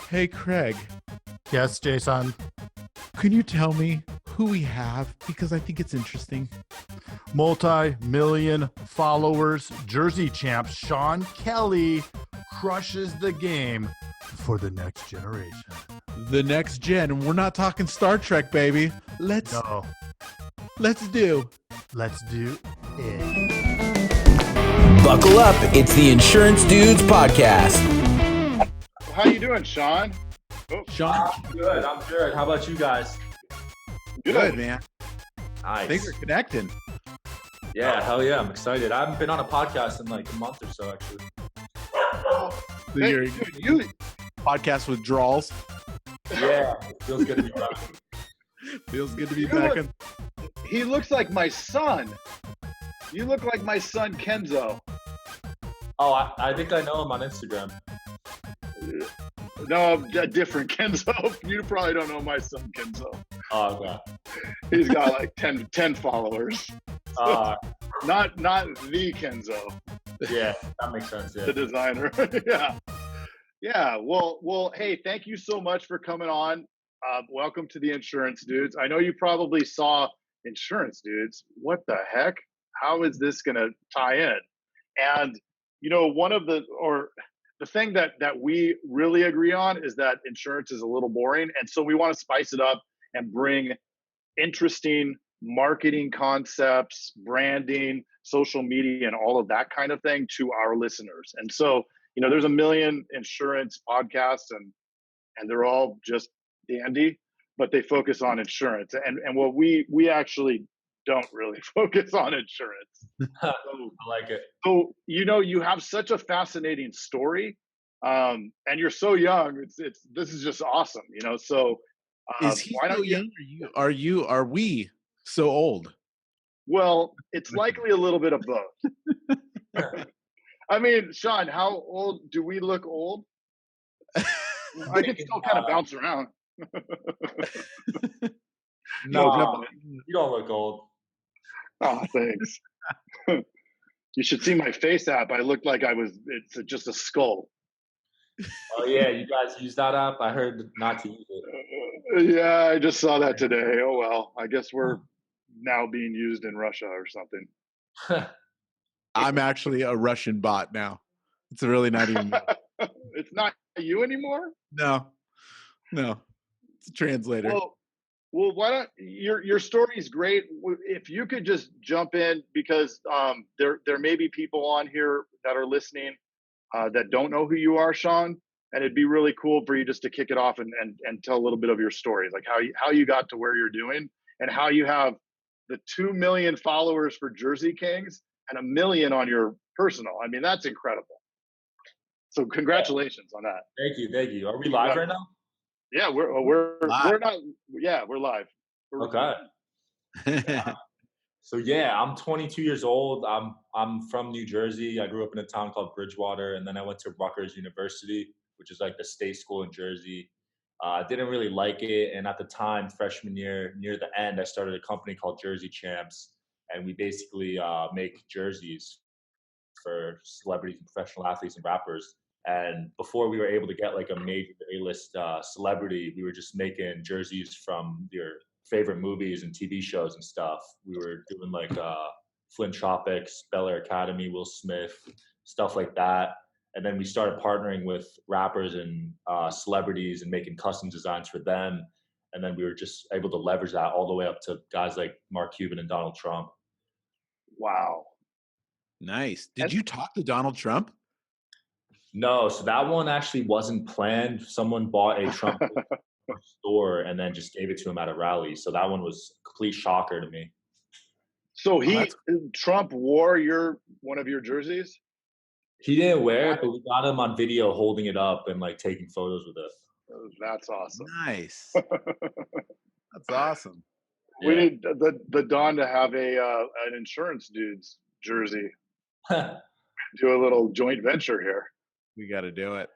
Hey, Craig, Yes, Jason. can you tell me who we have? Because I think it's interesting. Multi-million followers, Jersey champ Sean Kelly crushes the game for the next generation. The next gen, and we're not talking Star Trek, baby. Let's do. Let's do it. Buckle up, it's the Insurance Dudes Podcast. How you doing, Sean? Oh, Sean, I'm good. How about you guys? good, man. Nice. Things are connecting. Yeah, hell yeah. I'm excited. I haven't been on a podcast in like a month or so, actually. So hey, your dude, you podcast withdrawals. Yeah, it feels good to be back. Feels good to be You back. look- he looks like my son. You look like my son Kenzo. Oh, I think I know him on Instagram. No, a different Kenzo. You probably don't know my son Kenzo. Oh, okay. He's got like 10 followers. Uh, Not the Kenzo, yeah, that makes sense. the Yeah. designer. Yeah. Well. Hey, thank you so much for coming on. Welcome to the Insurance Dudes. I know you probably saw Insurance Dudes. What the heck? How is this going to tie in? And one of the thing that we really agree on is that insurance is a little boring, and so we want to spice it up and bring interesting marketing concepts, branding, social media, and all of that kind of thing to our listeners. And so, there's a million insurance podcasts, and they're all just dandy, but they focus on insurance. And what we actually don't really focus on insurance. I like it. So, you have such a fascinating story, and you're so young. This is just awesome, So, Is he why so don't you? young? Are we so old? Well, it's likely a little bit of both. I mean, Sean, how old do we look old? I can still kind of bounce around. No, you don't look old. Oh, thanks. You should see my face app. I looked like it's just a skull. Oh yeah, you guys use that app? I heard not to use it. Yeah, I just saw that today. Oh, well, I guess we're now being used in Russia or something. I'm actually a Russian bot now. It's really not even. It's not you anymore? No. It's a translator. Well, why don't your story is great. If you could just jump in, because there may be people on here that are listening that don't know who you are, Sean, and it'd be really cool for you just to kick it off and tell a little bit of your story, like how you got to where you're doing and how you have the 2 million followers for Jersey Kings and 1 million on your personal. I mean, that's incredible. So congratulations on that. Thank you. Are we live right now? Yeah, we're not. Yeah, we're live. Okay. So yeah, I'm 22 years old. I'm from New Jersey. I grew up in a town called Bridgewater, and then I went to Rutgers University, which is like the state school in Jersey. I didn't really like it, and at the time, freshman year, near the end, I started a company called Jersey Champs, and we basically make jerseys for celebrities and professional athletes and rappers. And before we were able to get like a major A-list celebrity, we were just making jerseys from your favorite movies and TV shows and stuff. We were doing like Flint Tropics, Bel Air Academy, Will Smith, stuff like that. And then we started partnering with rappers and celebrities and making custom designs for them. And then we were just able to leverage that all the way up to guys like Mark Cuban and Donald Trump. Wow. Nice. Did you talk to Donald Trump? No, so that one actually wasn't planned. Someone bought a Trump store and then just gave it to him at a rally. So that one was a complete shocker to me. So Trump wore one of your jerseys? He didn't wear it, but we got him on video holding it up and like taking photos with it. That's awesome. Nice. That's awesome. We need the Don to have an Insurance Dudes jersey. Do a little joint venture here. We got to do it.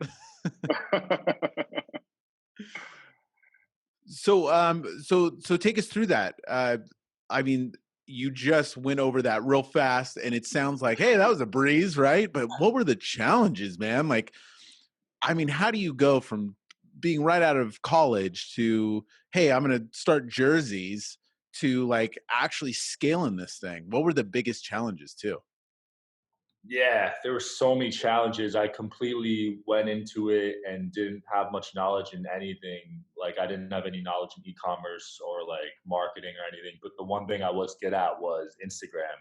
So take us through that. I mean, you just went over that real fast, and it sounds like, hey, that was a breeze, right? But what were the challenges, man? Like, I mean, how do you go from being right out of college to, hey, I'm going to start jerseys, to like actually scaling this thing? What were the biggest challenges too? Yeah, there were so many challenges. I completely went into it and didn't have much knowledge in anything. Like I didn't have any knowledge in e-commerce or like marketing or anything. But the one thing I was good at was Instagram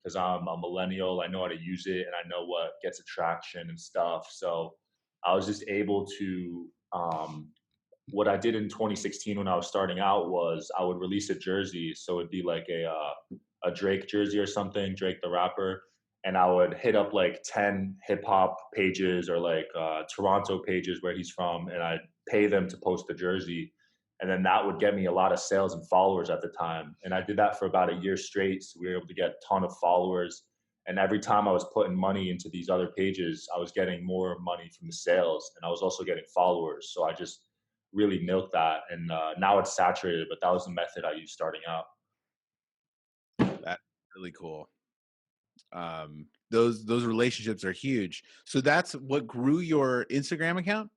because I'm a millennial. I know how to use it and I know what gets attraction and stuff. So I was just able to what I did in 2016 when I was starting out was I would release a jersey. So it'd be like a Drake jersey or something, Drake the rapper, and I would hit up like 10 hip hop pages or like Toronto pages where he's from, and I'd pay them to post the jersey. And then that would get me a lot of sales and followers at the time. And I did that for about a year straight. So we were able to get a ton of followers. And every time I was putting money into these other pages, I was getting more money from the sales, and I was also getting followers. So I just really milked that. And now it's saturated, but that was the method I used starting out. That's really cool. Those relationships are huge. So that's what grew your Instagram account?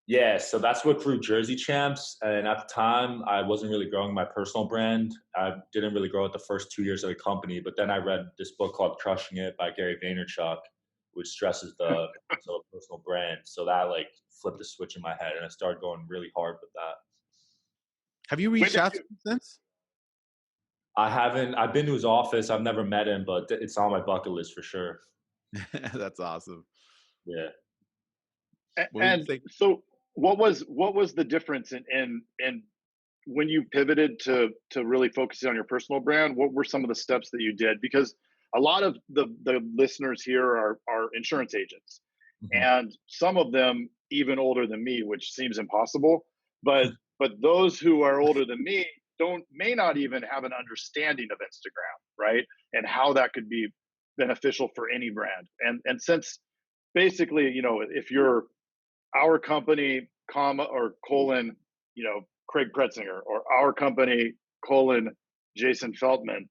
Yeah, so that's what grew Jersey Champs. And at the time, I wasn't really growing my personal brand. I didn't really grow it the first 2 years of the company. But then I read this book called Crushing It by Gary Vaynerchuk, which stresses the personal brand. So that like flipped the switch in my head, and I started going really hard with that. Have you reached out to him since? I haven't. I've been to his office. I've never met him, but it's on my bucket list for sure. That's awesome. Yeah. And so what was the difference in when you pivoted to really focusing on your personal brand? What were some of the steps that you did? Because a lot of the listeners here are insurance agents, and some of them even older than me, which seems impossible. But those who are older than me may not even have an understanding of Instagram, right? And how that could be beneficial for any brand. And since basically, if you're our company, comma or colon, Craig Pretzinger, or our company, colon, Jason Feltman,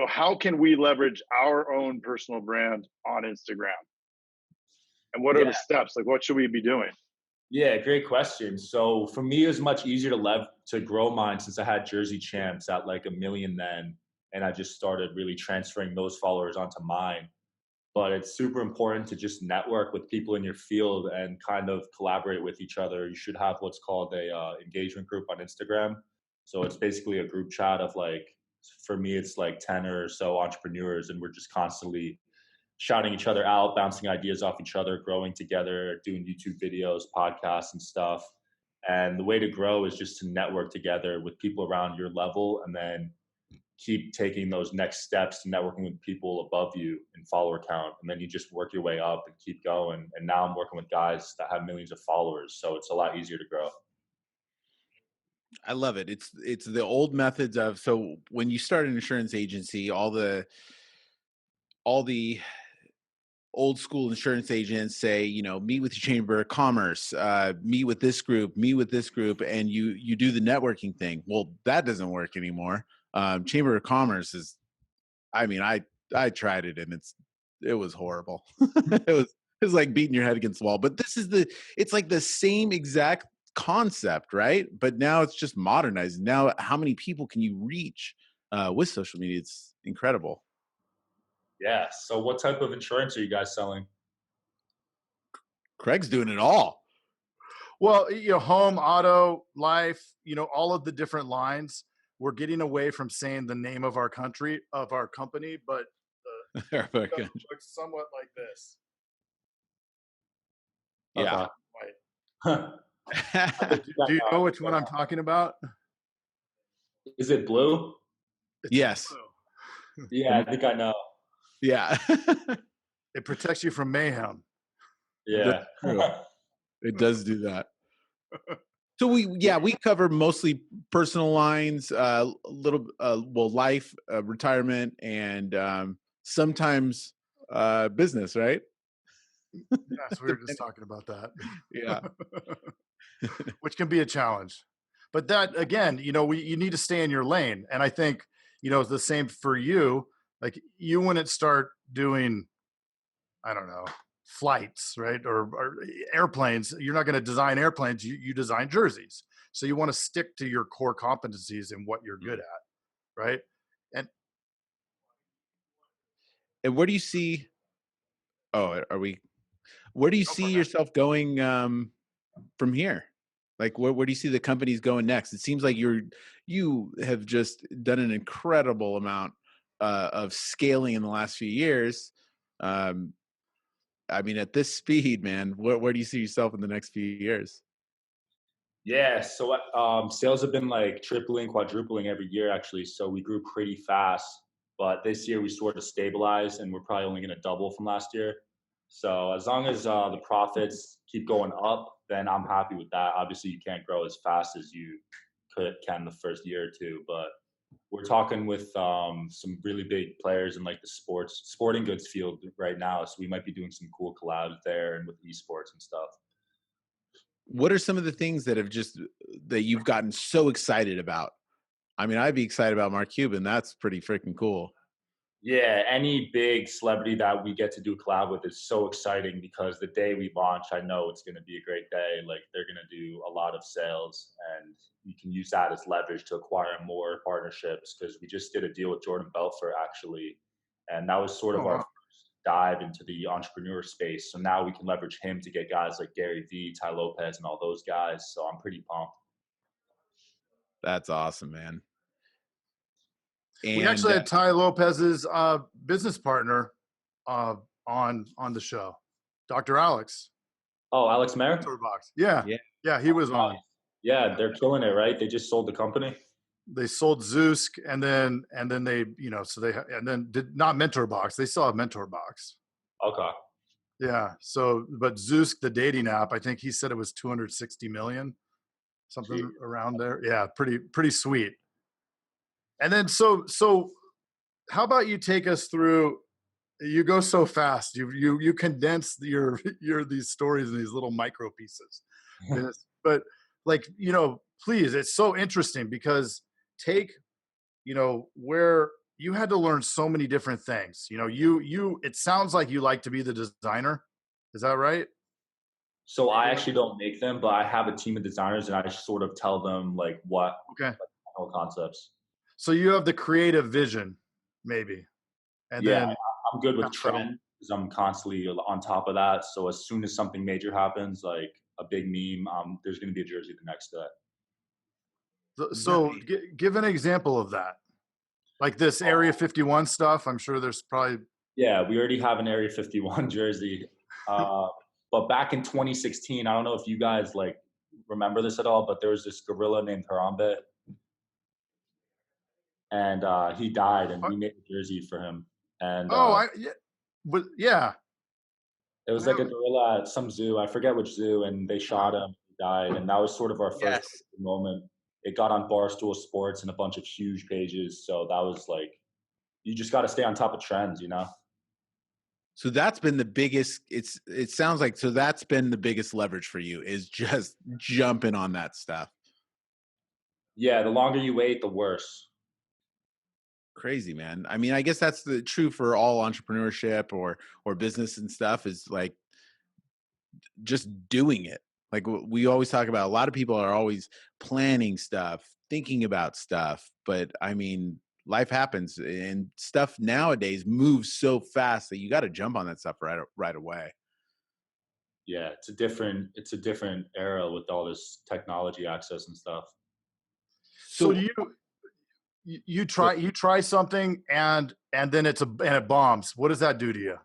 how can we leverage our own personal brand on Instagram? And what are the steps? Like, what should we be doing? Yeah, great question. So for me, it was much easier to grow mine since I had Jersey Champs at like 1 million then, and I just started really transferring those followers onto mine. But it's super important to just network with people in your field and kind of collaborate with each other. You should have what's called a engagement group on Instagram. So it's basically a group chat of like, for me, it's like 10 or so entrepreneurs, and we're just constantly shouting each other out, bouncing ideas off each other, growing together, doing YouTube videos, podcasts and stuff. And the way to grow is just to network together with people around your level, and then keep taking those next steps to networking with people above you in follower count. And then you just work your way up and keep going. And now I'm working with guys that have millions of followers. So it's a lot easier to grow. I love it. It's the old methods of, so when you start an insurance agency, all the old school insurance agents say, meet with your chamber of commerce, meet with this group, and you do the networking thing. Well, that doesn't work anymore. Chamber of Commerce is, I tried it and it was horrible. it was like beating your head against the wall. But it's like the same exact concept, right? But now it's just modernized. Now, how many people can you reach with social media? It's incredible. Yeah. So what type of insurance are you guys selling? Craig's doing it all. Well, home, auto, life, all of the different lines. We're getting away from saying the name of our company, but looks somewhat like this. Yeah. Do you know which one I'm talking about? Is it blue? Yes. Blue. Yeah, I think I know. Yeah. It protects you from mayhem. Yeah. It does do that. So we cover mostly personal lines, life, retirement, and sometimes business, right? Yes, we were just talking about that. Yeah. Which can be a challenge. But that, again, you need to stay in your lane. And I think, the same for you. Like, you wouldn't start doing, I don't know, flights, right? Or airplanes. You're not going to design airplanes. You design jerseys. So you want to stick to your core competencies and what you're good at, right? And where do you see? Oh, are we? Where do you see yourself going from here? Like, where do you see the companies going next? It seems like you have just done an incredible amount of scaling in the last few years. I mean, at this speed, man, where do you see yourself in the next few years? Yeah, so sales have been like tripling, quadrupling every year actually. So we grew pretty fast, but this year we sort of stabilized, and we're probably only going to double from last year. So as long as the profits keep going up, then I'm happy with that. Obviously, you can't grow as fast as you can the first year or two, but we're talking with some really big players in like the sporting goods field right now. So we might be doing some cool collabs there and with esports and stuff. What are some of the things that you've gotten so excited about? I mean, I'd be excited about Mark Cuban. That's pretty freaking cool. Yeah, any big celebrity that we get to do collab with is so exciting because the day we launch, I know it's going to be a great day. Like they're going to do a lot of sales, and you can use that as leverage to acquire more partnerships. Because we just did a deal with Jordan Belfort actually, and that was sort of our first dive into the entrepreneur space. So now we can leverage him to get guys like Gary Vee, Ty Lopez, and all those guys. So I'm pretty pumped. That's awesome, man. We actually had Ty Lopez's business partner on the show, Dr. Alex. Oh, Alex Mayer? Yeah, he was on. Yeah, they're killing it, right? They just sold the company. They sold Zeusk, and then they, did not Mentor Box. They still have Mentor Box. Okay. Yeah. So, but Zeusk, the dating app, I think he said it was 260 million, something around there. Yeah, pretty sweet. And then so how about you take us through? You go so fast. You condense your these stories in these little micro pieces. But please, it's so interesting because where you had to learn so many different things. It sounds like you like to be the designer. Is that right? So I actually don't make them, but I have a team of designers, and I just sort of tell them like what concepts. So you have the creative vision, maybe. And then I'm good with trend because I'm constantly on top of that. So as soon as something major happens, like a big meme, there's going to be a jersey the next day. So give an example of that. Like this Area 51 stuff. I'm sure there's probably. Yeah, we already have an Area 51 jersey. But back in 2016, I don't know if you guys like remember this at all, but there was this gorilla named Harambe. And he died, and we made a jersey for him. And it was like a gorilla at some zoo. I forget which zoo, and they shot him. He died, and that was sort of our first moment. It got on Barstool Sports and a bunch of huge pages. So that was like, you just got to stay on top of trends, So that's been the biggest. It sounds like that's been the biggest leverage for you is just jumping on that stuff. Yeah, the longer you wait, the worse. Crazy, man. I mean, I guess that's true for all entrepreneurship or business and stuff, is like just doing it. Like we always talk about, a lot of people are always planning stuff, thinking about stuff, but I mean, life happens and stuff nowadays moves so fast that you got to jump on that stuff right away. Yeah, it's a different era with all this technology access and stuff. So you try something and then it bombs. What does that do to you?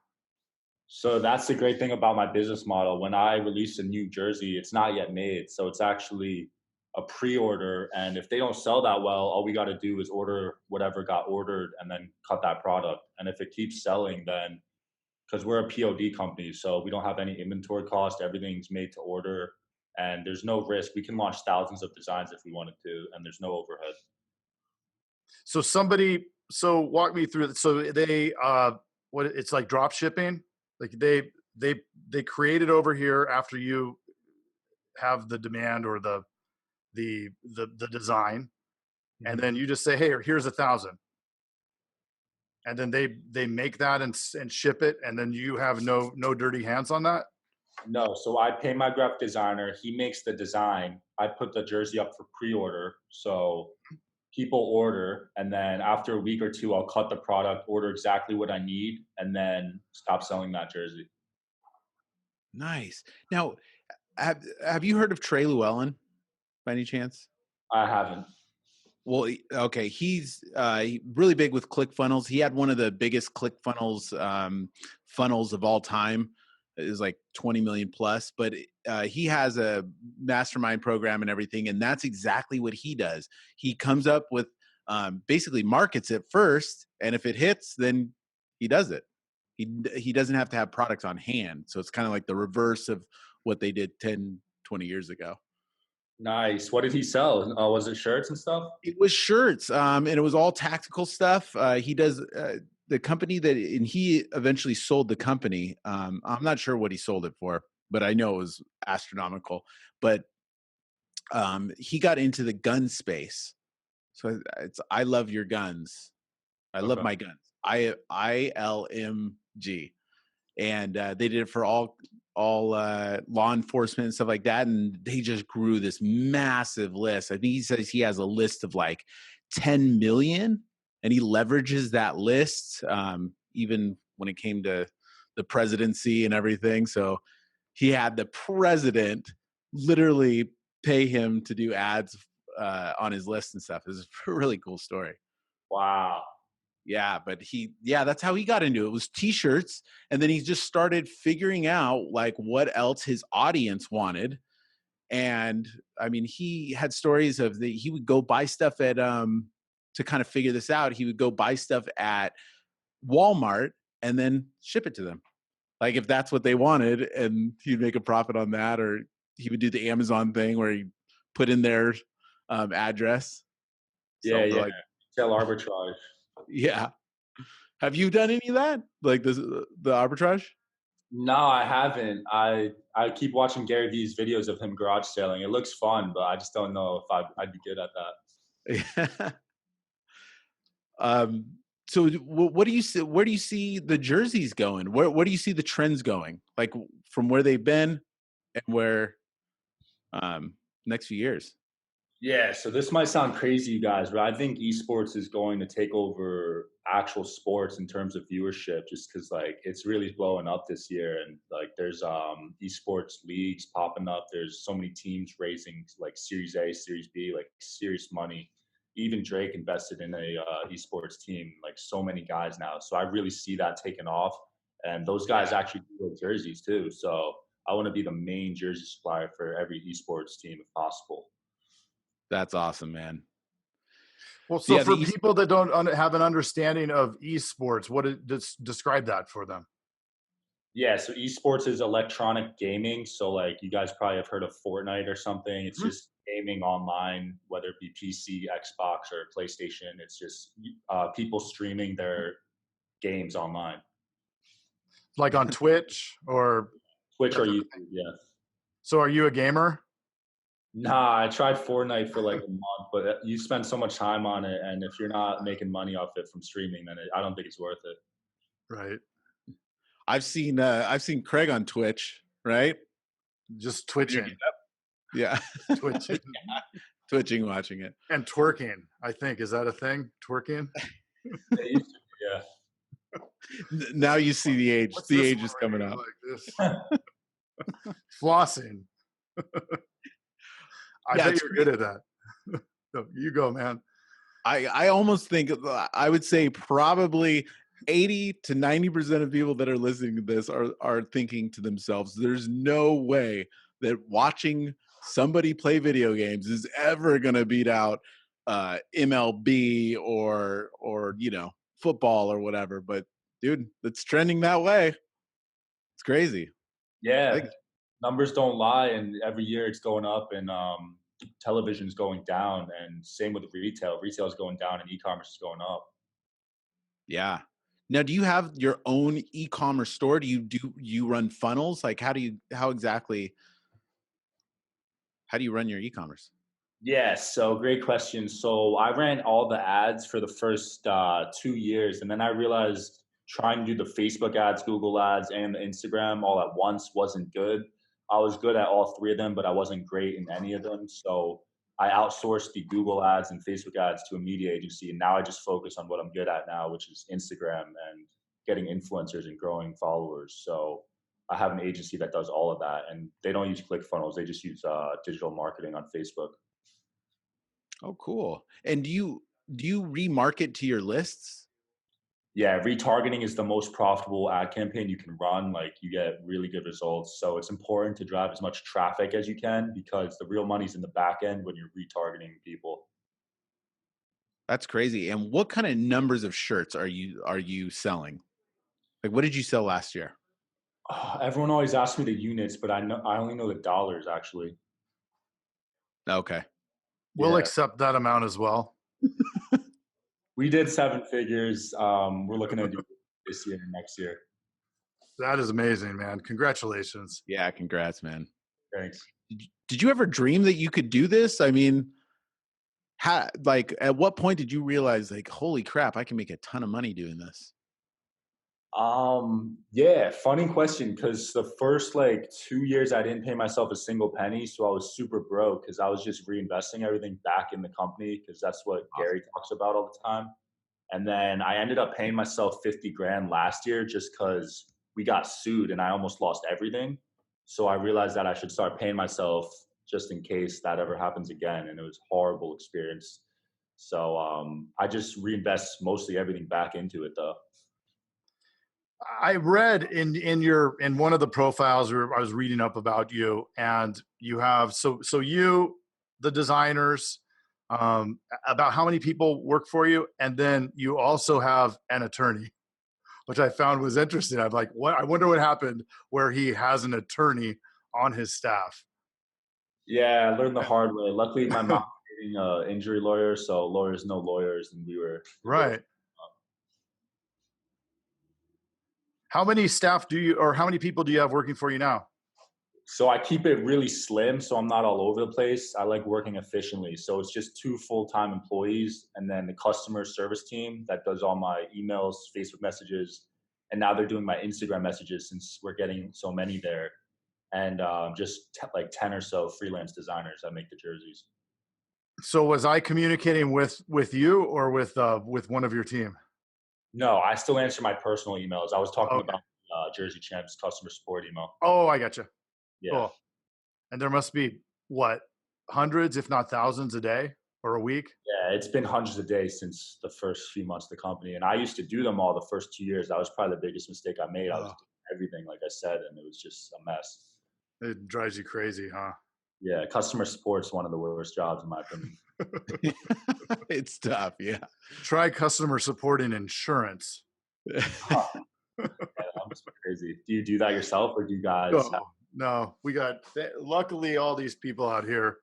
So that's the great thing about my business model. When I release a new jersey, it's not yet made. So it's actually a pre-order. And if they don't sell that well, all we got to do is order whatever got ordered and then cut that product. And if it keeps selling, then because we're a POD company, so we don't have any inventory cost. Everything's made to order and there's no risk. We can launch thousands of designs if we wanted to, and there's no overhead. So walk me through it. So they, it's like drop shipping. Like they create it over here after you have the demand or the design. And then you just say, hey, here's 1,000. and then they make that and ship it, and then you have no dirty hands on that? No, so I pay my graphic designer. He makes the design. I put the jersey up for pre-order. So people order, and then after a week or two, I'll cut the product, order exactly what I need, and then stop selling that jersey. Nice. Now, have you heard of Trey Llewellyn by any chance? I haven't. Well, okay, he's really big with ClickFunnels. He had one of the biggest ClickFunnels funnels of all time. It was like 20 million plus, but he has a mastermind program and everything, and that's exactly what he does. He comes up with basically markets it first, and if it hits, then he does it. He doesn't have to have products on hand, so it's kind of like the reverse of what they did 10, 20 years ago. Nice. What did he sell? Was it shirts and stuff? It was shirts, and it was all tactical stuff. He does the company and he eventually sold the company. I'm not sure what he sold it for, but I know it was astronomical. But he got into the gun space. So I love your guns. I love my guns. ILMG, and they did it for all law enforcement and stuff like that, and they just grew this massive list. I think he says he has a list of like 10 million, and he leverages that list even when it came to the presidency and everything. So he had the president literally pay him to do ads on his list and stuff. It was a really cool story. Wow. Yeah, but that's how he got into it. It was t-shirts, and then he just started figuring out like what else his audience wanted. And I mean, he had stories of he would go buy stuff at to kind of figure this out. He would go buy stuff at Walmart and then ship it to them, like if that's what they wanted, and he'd make a profit on that. Or he would do the Amazon thing where he put in their address. Yeah, like sell arbitrage. Yeah. Have you done any of that? Like the arbitrage? No, I haven't. I keep watching Gary Vee's videos of him garage selling. It looks fun, but I just don't know if I'd be good at that. Yeah. So what do you see? Where do you see the jerseys going? Where do you see the trends going? Like from where they've been and where next few years? Yeah, so this might sound crazy, you guys, but I think esports is going to take over actual sports in terms of viewership, just because like it's really blowing up this year, and like there's esports leagues popping up. There's so many teams raising like Series A, Series B, like serious money. Even Drake invested in a esports team, like so many guys now. So I really see that taking off, and those guys actually do jerseys too. So I want to be the main jersey supplier for every esports team if possible. That's awesome, man. Well, so for people that don't have an understanding of esports, describe that for them? Yeah, so esports is electronic gaming. So like you guys probably have heard of Fortnite or something. It's just gaming online, whether it be PC, Xbox, or PlayStation. It's just people streaming their games online. Like on Twitch or YouTube, yeah. So are you a gamer? Nah, I tried Fortnite for like a month, but you spend so much time on it, and if you're not making money off it from streaming, then I don't think it's worth it. Right. I've seen Craig on Twitch, right? Just twitching. Yeah. Twitching. Yeah. Twitching, watching it. And twerking, I think. Is that a thing? Twerking? Yeah. Now you see the age. The age is coming up. Like this. Flossing. I bet you're good at that. No, you go, man. I almost think I would say probably 80 to 90% of people that are listening to this are thinking to themselves, there's no way that watching somebody play video games is ever going to beat out MLB or football or whatever. But dude, it's trending that way. It's crazy. Yeah. Numbers don't lie, and every year it's going up, and television's going down, and same with retail. Retail is going down, and e-commerce is going up. Yeah. Now, do you have your own e-commerce store? Do you run funnels? Like, how do you run your e-commerce? Yeah, so great question. So I ran all the ads for the first 2 years, and then I realized trying to do the Facebook ads, Google ads, and the Instagram all at once wasn't good. I was good at all three of them, but I wasn't great in any of them. So I outsourced the Google ads and Facebook ads to a media agency, and now I just focus on what I'm good at now, which is Instagram and getting influencers and growing followers. So I have an agency that does all of that, and they don't use ClickFunnels; they just use digital marketing on Facebook. Oh, cool. And do you remarket to your lists? Yeah, retargeting is the most profitable ad campaign you can run. Like you get really good results. So it's important to drive as much traffic as you can because the real money's in the back end when you're retargeting people. That's crazy. And what kind of numbers of shirts are you selling? Like, what did you sell last year? Everyone always asks me the units, but I only know the dollars actually. Okay. We'll Yeah, accept that amount as well. we did seven figures. We're looking to do this year and next year. That is amazing, man. Congratulations. Yeah, congrats, man. Thanks. Did you ever dream that you could do this? I mean, like at what point did you realize like, holy crap, I can make a ton of money doing this? Yeah, funny question because the first like 2 years I didn't pay myself a single penny, so I was super broke because I was just reinvesting everything back in the company because that's what Awesome. Gary talks about all the time. And then I ended up paying myself 50 grand last year just because we got sued and I almost lost everything. So I realized that I should start paying myself just in case that ever happens again. And it was a horrible experience. So I just reinvest mostly everything back into it though. I read in one of the profiles where I was reading up about you, and you have you, the designers, about how many people work for you, and then you also have an attorney, which I found was interesting. I'm like, what? I wonder what happened where he has an attorney on his staff. Yeah, I learned the hard way. Luckily, my mom being an injury lawyer, so lawyers know lawyers, and we were able. Right. How many staff do you, or how many people do you have working for you now? So I keep it really slim, so I'm not all over the place. I like working efficiently, so it's just two full-time employees, and then the customer service team that does all my emails, Facebook messages, and now they're doing my Instagram messages since we're getting so many there, and like 10 or so freelance designers that make the jerseys. So was I communicating with you or with one of your team? No, I still answer my personal emails. I was talking Okay. about Jersey Champs customer support email. Oh, I gotcha. Yeah. Cool. And there must be what, hundreds, if not thousands a day or a week? Yeah, it's been hundreds of days since the first few months of the company. And I used to do them all the first 2 years. That was probably the biggest mistake I made. I was Oh, doing everything, like I said, and it was just a mess. it drives you crazy, huh? Yeah, customer support's one of the worst jobs in my opinion. It's tough. Yeah. Try customer support in insurance. Huh. Yeah, that must be crazy. Do you do that yourself or do you guys have? No, we got luckily all these people out here.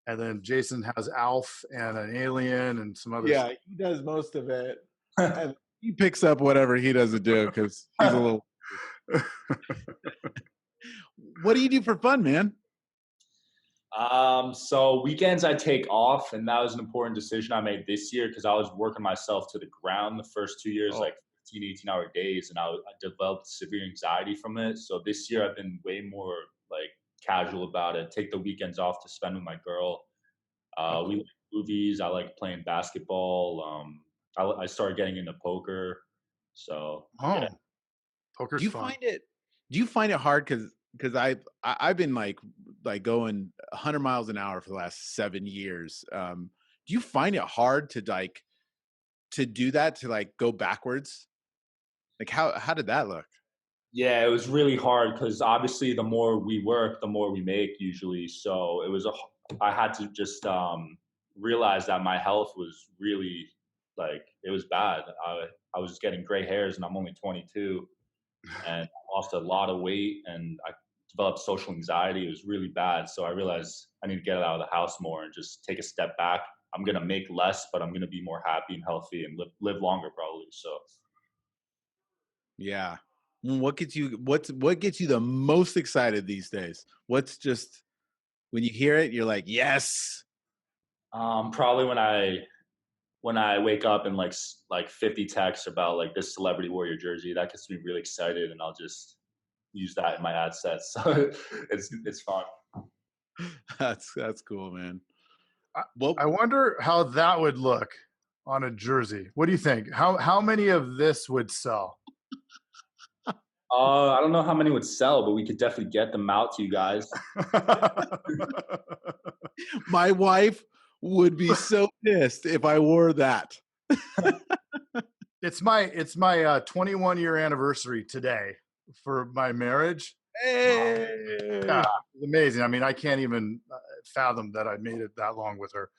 And then Jason has Alf and an alien and some other Yeah, stuff. he does most of it. And he picks up whatever he doesn't do because he's a little. What do you do for fun, man? So weekends I take off, and that was an important decision I made this year because I was working myself to the ground the first 2 years, Oh, like 15, 18-hour days, and I developed severe anxiety from it. So this year I've been way more like casual about it. Take the weekends off to spend with my girl. We like movies. I like playing basketball. I started getting into poker. So yeah. oh, poker's Do you fun. find it? Do you find it hard? Because I've been like going 100 miles an hour for the last 7 years. Do you find it hard to do that, to like go backwards? Like how did that look? Yeah, it was really hard because obviously the more we work, the more we make usually. So I had to just realize that my health was really like it was bad. I was getting gray hairs and I'm only 22 and I lost a lot of weight and I developed social anxiety. It was really bad. So I realized I need to get out of the house more and just take a step back. I'm gonna make less, but I'm gonna be more happy and healthy and live longer probably. So Yeah. What gets you the most excited these days? What's just when you hear it, you're like, yes. Probably when I wake up and like 50 texts about like this celebrity warrior jersey, that gets me really excited, and I'll just use that in my ad sets. So it's fun. That's cool, man. I wonder how that would look on a jersey. What do you think? How many of this would sell? I don't know how many would sell, but we could definitely get them out to you guys. My wife would be so pissed if I wore that. It's my 21-year anniversary today for my marriage. Hey. Yeah, it's amazing. I mean, I can't even fathom that I made it that long with her.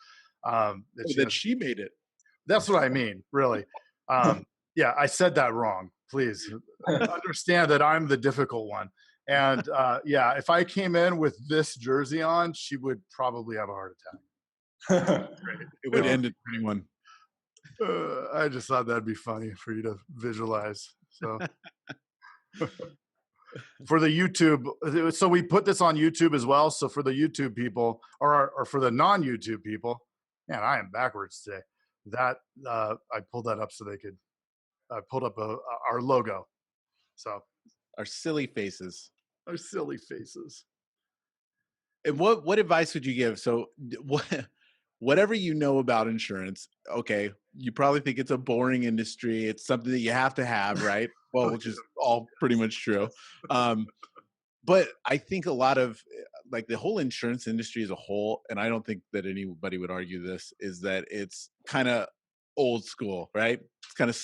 That she made it. That's what I mean, really. Yeah, I said that wrong. Please understand that I'm the difficult one. And yeah, if I came in with this jersey on, she would probably have a heart attack. It would end in 21. I just thought that'd be funny for you to visualize. So for the YouTube, so we put this on YouTube as well. So for the YouTube people or for the non-YouTube people, man, I am backwards today. That I pulled that up so they could. I pulled up our logo. So our silly faces. Our silly faces. And what advice would you give? So whatever you know about insurance, okay, you probably think it's a boring industry. It's something that you have to have, right? Well, which is all pretty much true. But I think a lot of like the whole insurance industry as a whole, and I don't think that anybody would argue this, is that it's kind of old school, right? It's kind of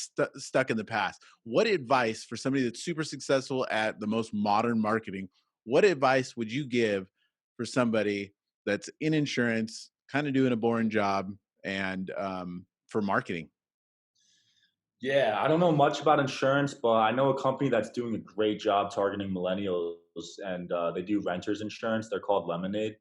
stuck in the past. What advice for somebody that's super successful at the most modern marketing, what advice would you give for somebody that's in insurance, kind of doing a boring job, and for marketing? Yeah, I don't know much about insurance, but I know a company that's doing a great job targeting millennials, and they do renters insurance. They're called Lemonade.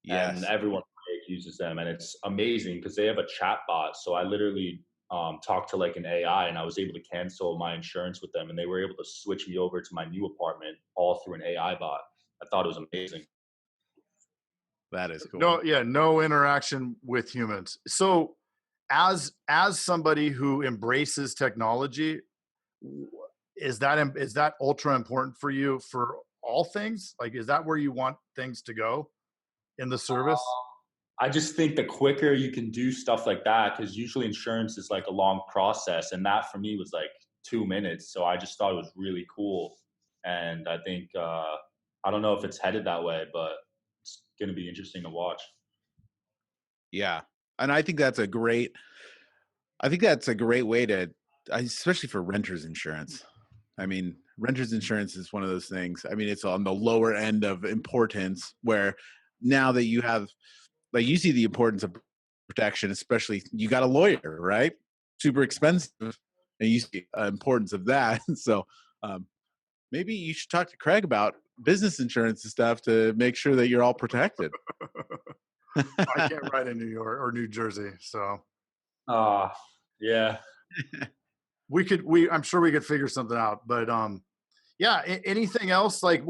Yes. And everyone uses them, and it's amazing because they have a chat bot. So I literally talked to like an AI, and I was able to cancel my insurance with them, and they were able to switch me over to my new apartment all through an AI bot. I thought it was amazing. That is cool. No interaction with humans. So as somebody who embraces technology, is that ultra important for you for all things? Like, is that where you want things to go in the service? I just think the quicker you can do stuff like that, because usually insurance is like a long process, and that for me was like 2 minutes. So I just thought it was really cool. And I think, I don't know if it's headed that way, but it's going to be interesting to watch. Yeah. And I think that's a great way to, especially for renters insurance. I mean, renters insurance is one of those things. I mean, it's on the lower end of importance, where now that you have, like, you see the importance of protection, especially you got a lawyer, right? Super expensive, and you see the importance of that. So maybe you should talk to Craig about business insurance and stuff to make sure that you're all protected. I can't ride in New York or New Jersey, so. Yeah. I'm sure we could figure something out, but yeah. Anything else? Like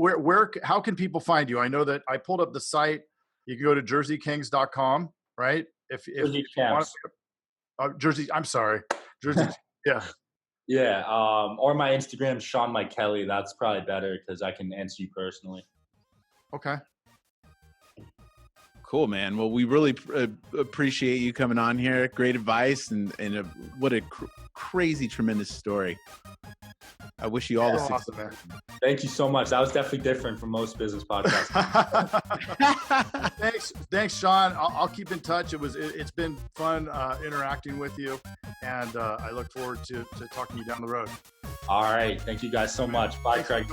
how can people find you? I know that I pulled up the site. You can go to jerseykings.com, right? If you want to, Jersey, I'm sorry. Jersey. Yeah. Yeah. Or my Instagram, Sean Mike Kelly. That's probably better because I can answer you personally. Okay. Cool, man. Well, we really appreciate you coming on here. Great advice and what a crazy, tremendous story. I wish you all the success. Awesome, man. Thank you so much. That was definitely different from most business podcasts. Thanks, Sean. I'll keep in touch. It's been fun interacting with you, and I look forward to talking to you down the road. All right. Thank you guys so much. Bye, Craig.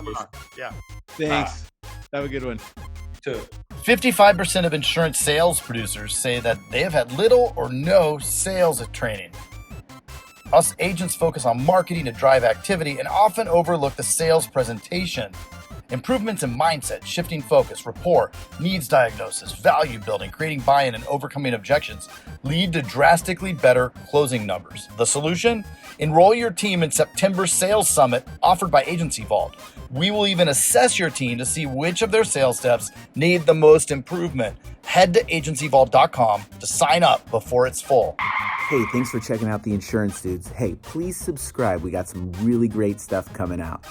Yeah. Thanks. Have a good one. You too. 55% of insurance sales producers say that they have had little or no sales training. Us agents focus on marketing to drive activity and often overlook the sales presentation. Improvements in mindset, shifting focus, rapport, needs diagnosis, value building, creating buy-in, and overcoming objections lead to drastically better closing numbers. The solution? Enroll your team in September's Sales Summit offered by Agency Vault. We will even assess your team to see which of their sales steps need the most improvement. head to agencyvault.com to sign up before it's full. Hey, thanks for checking out the Insurance Dudes. Hey, please subscribe. We got some really great stuff coming out.